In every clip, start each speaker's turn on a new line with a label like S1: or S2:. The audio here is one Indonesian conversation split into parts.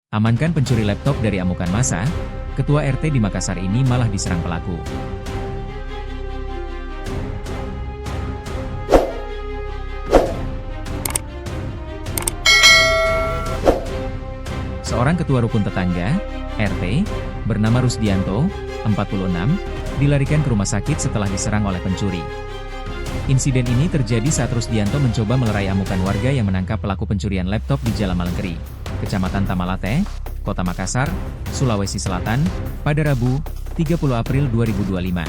S1: Amankan pencuri laptop dari amukan massa, Ketua RT di Makassar ini malah diserang pelaku. Seorang ketua rukun tetangga, RT, bernama Rusdianto, 46, dilarikan ke rumah sakit setelah diserang oleh pencuri. Insiden ini terjadi saat Rusdianto mencoba melerai amukan warga yang menangkap pelaku pencurian laptop di Jalan Malengkeri, Kecamatan Tamalate, Kota Makassar, Sulawesi Selatan, pada Rabu, 30 April 2025.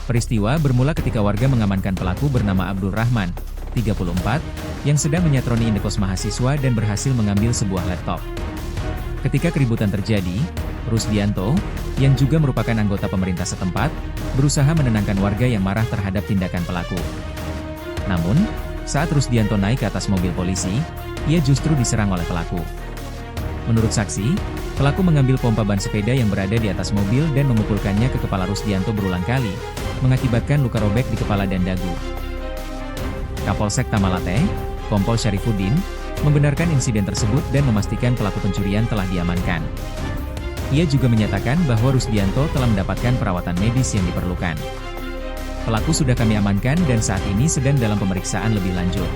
S1: Peristiwa bermula ketika warga mengamankan pelaku bernama Abdul Rahman, 34, yang sedang menyatroni indekos mahasiswa dan berhasil mengambil sebuah laptop. Ketika keributan terjadi, Rusdianto, yang juga merupakan anggota pemerintah setempat, berusaha menenangkan warga yang marah terhadap tindakan pelaku. Namun, saat Rusdianto naik ke atas mobil polisi, ia justru diserang oleh pelaku. Menurut saksi, pelaku mengambil pompa ban sepeda yang berada di atas mobil dan memukulkannya ke kepala Rusdianto berulang kali, mengakibatkan luka robek di kepala dan dagu. Kapolsek Tamalate, Kompol Syarifuddin, membenarkan insiden tersebut dan memastikan pelaku pencurian telah diamankan. Ia juga menyatakan bahwa Rusdianto telah mendapatkan perawatan medis yang diperlukan. Pelaku sudah kami amankan dan saat ini sedang dalam pemeriksaan lebih lanjut.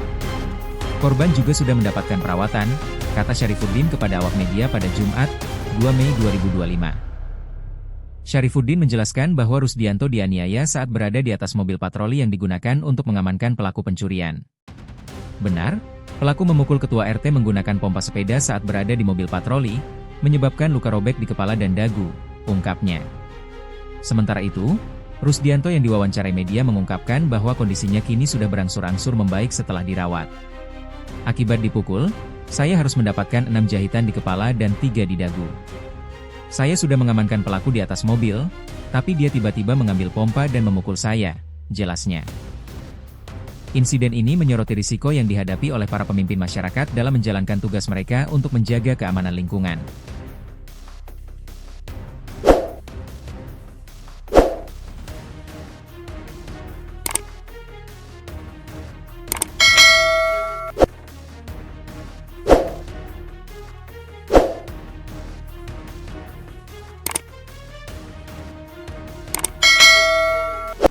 S1: Korban juga sudah mendapatkan perawatan, kata Syarifuddin kepada awak media pada Jumat, 2 Mei 2025. Syarifuddin menjelaskan bahwa Rusdianto dianiaya saat berada di atas mobil patroli yang digunakan untuk mengamankan pelaku pencurian. Benar, pelaku memukul ketua RT menggunakan pompa sepeda saat berada di mobil patroli, menyebabkan luka robek di kepala dan dagu, ungkapnya. Sementara itu, Rusdianto yang diwawancarai media mengungkapkan bahwa kondisinya kini sudah berangsur-angsur membaik setelah dirawat. Akibat dipukul, saya harus mendapatkan 6 jahitan di kepala dan 3 di dagu. Saya sudah mengamankan pelaku di atas mobil, tapi dia tiba-tiba mengambil pompa dan memukul saya, jelasnya. Insiden ini menyoroti risiko yang dihadapi oleh para pemimpin masyarakat dalam menjalankan tugas mereka untuk menjaga keamanan lingkungan.